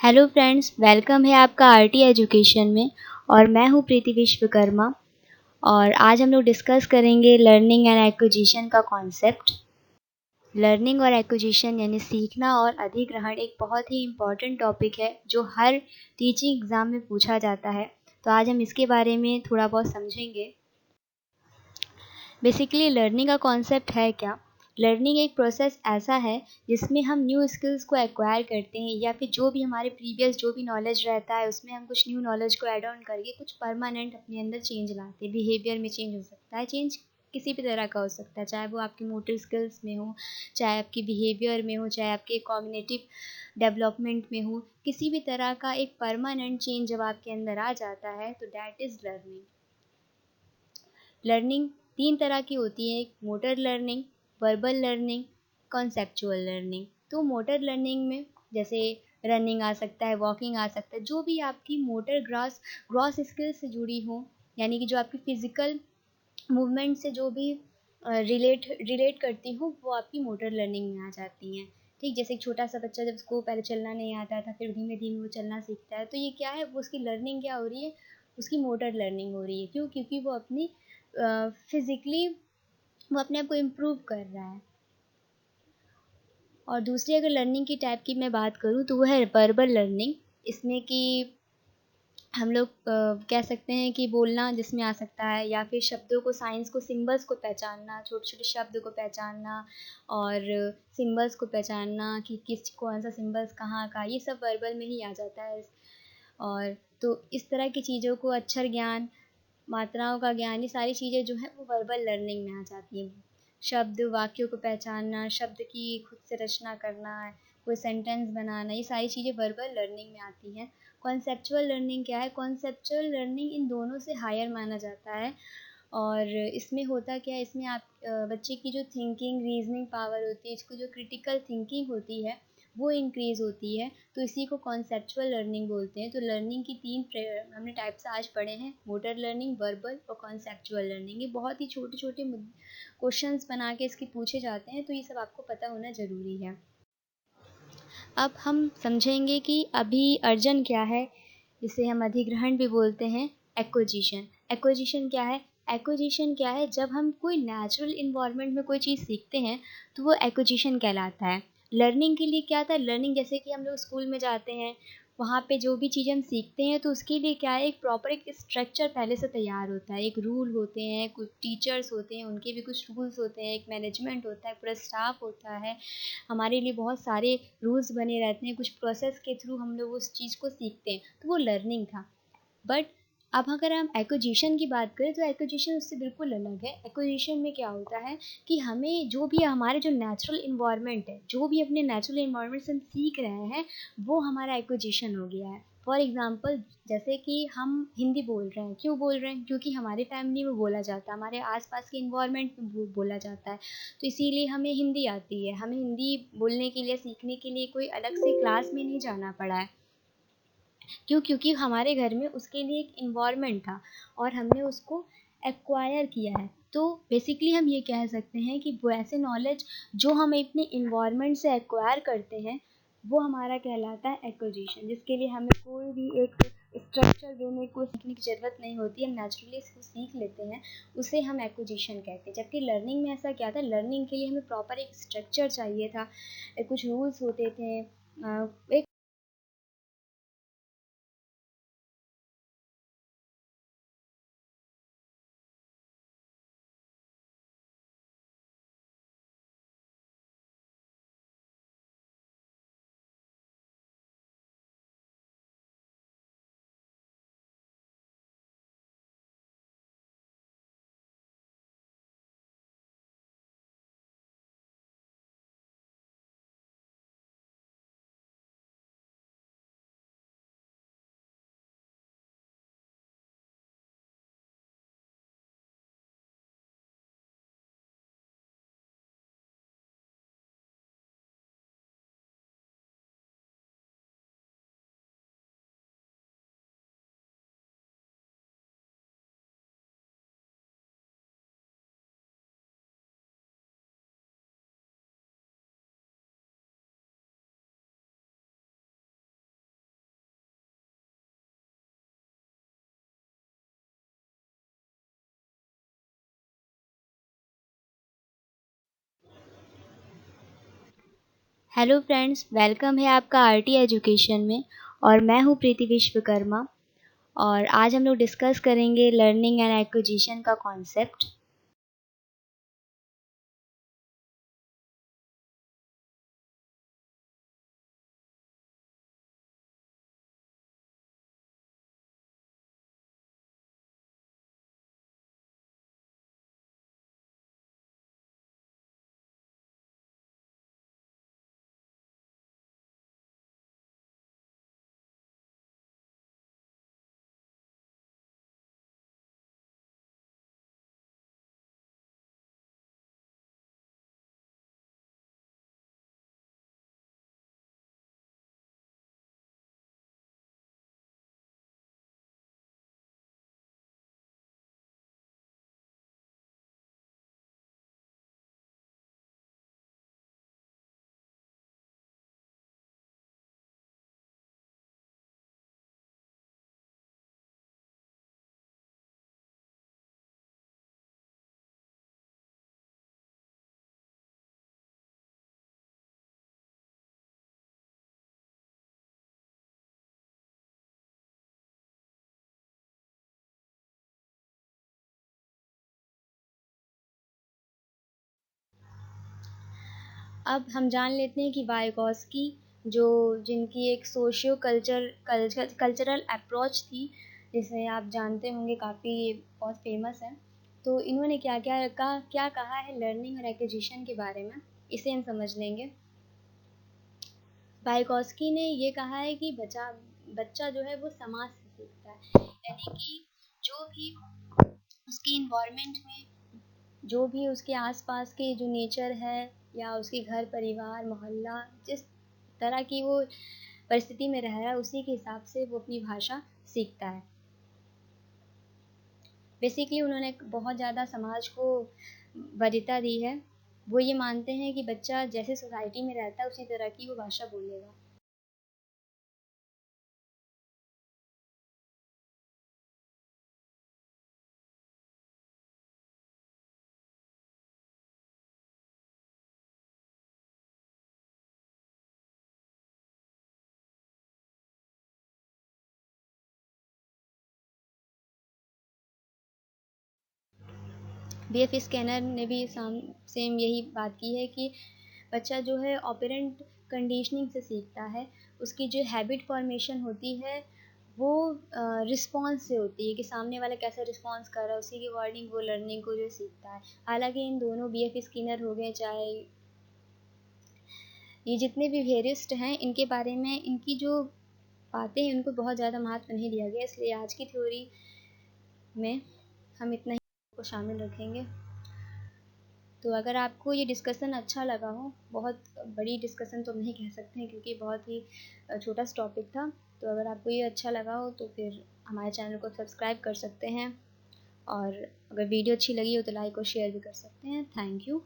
Hello friends, welcome है आपका RT education में। और मैं हूँ प्रीति विश्वकर्मा। और आज हम लोग डिस्कस करेंगे लर्निंग एंड एक्विजिशन का कॉन्सेप्ट। लर्निंग और एक्विजिशन यानी सीखना और अधिग्रहण एक बहुत ही इम्पॉर्टेंट टॉपिक है जो हर टीचिंग एग्ज़ाम में पूछा जाता है। तो आज हम इसके बारे में थोड़ा बहुत समझेंगे। बेसिकली लर्निंग का कॉन्सेप्ट है क्या? लर्निंग एक प्रोसेस ऐसा है जिसमें हम न्यू स्किल्स को एक्वायर करते हैं या फिर जो भी हमारे प्रीवियस जो भी नॉलेज रहता है उसमें हम कुछ न्यू नॉलेज को ऐड ऑन करके कुछ परमानेंट अपने अंदर चेंज लाते हैं। बिहेवियर में चेंज हो सकता है, चेंज किसी भी तरह का हो सकता है, चाहे वो आपकी मोटर स्किल्स में हो, चाहे आपकी बिहेवियर में हो, चाहे आपके कॉग्निटिव डेवलपमेंट में हो। किसी भी तरह का एक परमानेंट चेंज जब आपके अंदर आ जाता है तो दैट इज़ लर्निंग। लर्निंग तीन तरह की होती है, एक motor learning, verbal learning, conceptual learning. तो मोटर लर्निंग में जैसे रनिंग आ सकता है, वॉकिंग आ सकता है, जो भी आपकी मोटर ग्रॉस ग्रॉस स्किल से जुड़ी हो, यानी कि जो आपकी फिजिकल मूवमेंट से जो भी रिलेट रिलेट करती हो वो आपकी मोटर लर्निंग में आ जाती हैं। ठीक, जैसे एक छोटा सा बच्चा जब उसको पहले चलना नहीं आता था, फिर धीमे धीमे वो चलना सीखता है, तो ये क्या है, वो उसकी लर्निंग क्या हो रही है, उसकी मोटर लर्निंग हो रही है। क्यों? क्योंकि वो अपनी फिजिकली वो अपने आप को इम्प्रूव कर रहा है। और दूसरी अगर लर्निंग की टाइप की मैं बात करूँ तो वो है वर्बल लर्निंग। इसमें कि हम लोग कह सकते हैं कि बोलना जिसमें आ सकता है, या फिर शब्दों को, साइंस को, सिंबल्स को पहचानना, छोटे छोटे शब्द को पहचानना और सिंबल्स को पहचानना कि किस कौन सा सिंबल्स कहाँ का, ये सब वर्बल में ही आ जाता है। और तो इस तरह की चीज़ों को, अक्षर ज्ञान, मात्राओं का ज्ञान, ये सारी चीज़ें जो हैं वो वर्बल लर्निंग में आ जाती हैं। शब्द वाक्यों को पहचानना, शब्द की खुद से रचना करना, कोई सेंटेंस बनाना, ये सारी चीज़ें वर्बल लर्निंग में आती हैं। कॉन्सेप्चुअल लर्निंग क्या है? कॉन्सेप्चुअल लर्निंग इन दोनों से हायर माना जाता है। और इसमें होता क्या है, इसमें आप बच्चे की जो थिंकिंग, रीजनिंग पावर होती है, इसको जो क्रिटिकल थिंकिंग होती है वो इंक्रीज़ होती है। तो इसी को कॉन्सेप्चुअल लर्निंग बोलते हैं। तो लर्निंग की हमने टाइप्स आज पढ़े हैं, मोटर लर्निंग, वर्बल और कॉन्सेप्चुअल लर्निंग। ये बहुत ही छोटे छोटे क्वेश्चंस बना के इसके पूछे जाते हैं, तो ये सब आपको पता होना ज़रूरी है। अब हम समझेंगे कि अभी अर्जन क्या है, जिसे हम अधिग्रहण भी बोलते हैं। एक्विजिशन, एक्विजिशन क्या है? एक्विजिशन क्या है? जब हम कोई नेचुरल इन्वायरमेंट में कोई चीज़ सीखते हैं तो वो एक्विजिशन कहलाता है। लर्निंग के लिए क्या था? लर्निंग जैसे कि हम लोग स्कूल में जाते हैं, वहाँ पे जो भी चीज़ हम सीखते हैं तो उसके लिए क्या है, एक प्रॉपर एक स्ट्रक्चर पहले से तैयार होता है, एक रूल होते हैं, कुछ टीचर्स होते हैं, उनके भी कुछ रूल्स होते हैं, एक मैनेजमेंट होता है, पूरा स्टाफ होता है, हमारे लिए बहुत सारे रूल्स बने रहते हैं, कुछ प्रोसेस के थ्रू हम लोग उस चीज़ को सीखते हैं, तो वो लर्निंग था। बट अब अगर हम एक्विजिशन की बात करें तो एक्विजिशन उससे बिल्कुल अलग है। एक्विजिशन में क्या होता है कि हमें जो भी हमारे जो नेचुरल इन्वायरमेंट है, जो भी अपने नेचुरल इन्वायरमेंट से हम सीख रहे हैं, वो हमारा एक्विजिशन हो गया है। फॉर एग्जाम्पल, जैसे कि हम हिंदी बोल रहे हैं, क्यों बोल रहे हैं? क्योंकि हमारे फैमिली में बोला जाता है, हमारे आसपास के इन्वायरमेंट में बोला जाता है, तो इसीलिए हमें हिंदी आती है। हमें हिंदी बोलने के लिए, सीखने के लिए कोई अलग से क्लास में नहीं जाना पड़ा है। क्यों? क्योंकि हमारे घर में उसके लिए एक इन्वायरमेंट था और हमने उसको एक्वायर किया है। तो बेसिकली हम ये कह सकते हैं कि वो ऐसे नॉलेज जो हम अपने इन्वायरमेंट से एक्वायर करते हैं वो हमारा कहलाता है एक्विजिशन, जिसके लिए हमें कोई भी एक स्ट्रक्चर देने को सीखने की ज़रूरत नहीं होती, हम नेचुरली इसको सीख लेते हैं, उसे हम एक्विजिशन कहते हैं। जबकि लर्निंग में ऐसा क्या था, लर्निंग के लिए हमें प्रॉपर एक स्ट्रक्चर चाहिए था, कुछ रूल्स होते थे, एक हेलो फ्रेंड्स, वेलकम है आपका आरटी एजुकेशन में। और मैं हूँ प्रीति विश्वकर्मा। और आज हम लोग डिस्कस करेंगे लर्निंग एंड एक्विजिशन का कॉन्सेप्ट। अब हम जान लेते हैं कि वाइगॉस्की जो जिनकी एक सोशियो कल्चरल अप्रोच थी, जिसे आप जानते होंगे, काफ़ी बहुत फेमस है। तो इन्होंने क्या कहा है लर्निंग और एक्विजिशन के बारे में, इसे हम समझ लेंगे। वाइगॉस्की ने ये कहा है कि बच्चा बच्चा जो है वो समाज से सीखता है। यानी कि जो भी उसकी इन्वायरमेंट में, जो भी उसके आसपास के जो नेचर है, या उसके घर परिवार मोहल्ला, जिस तरह की वो परिस्थिति में रह रहा है, उसी के हिसाब से वो अपनी भाषा सीखता है। बेसिकली उन्होंने बहुत ज़्यादा समाज को वरीयता दी है। वो ये मानते हैं कि बच्चा जैसे सोसाइटी में रहता है उसी तरह की वो भाषा बोलेगा। बीएफ स्कैनर ने भी सेम यही बात की है कि बच्चा जो है ऑपरेंट कंडीशनिंग से सीखता है। उसकी जो हैबिट फॉर्मेशन होती है वो रिस्पॉन्स से होती है, कि सामने वाला कैसा रिस्पॉन्स कर रहा है, उसी के अकॉर्डिंग वो लर्निंग को जो सीखता है। हालांकि इन दोनों बीएफ स्किनर हो गए, चाहे ये जितने भी वेरिस्ट हैं, इनके बारे में इनकी जो बातें हैं उनको बहुत ज़्यादा महत्व नहीं दिया गया, इसलिए आज की थ्योरी में हम इतना ही को शामिल रखेंगे। तो अगर आपको ये डिस्कशन अच्छा लगा हो, बहुत बड़ी डिस्कशन तो हम नहीं कह सकते हैं क्योंकि बहुत ही छोटा सा टॉपिक था। तो अगर आपको ये अच्छा लगा हो तो फिर हमारे चैनल को सब्सक्राइब कर सकते हैं, और अगर वीडियो अच्छी लगी हो तो लाइक और शेयर भी कर सकते हैं। Thank you.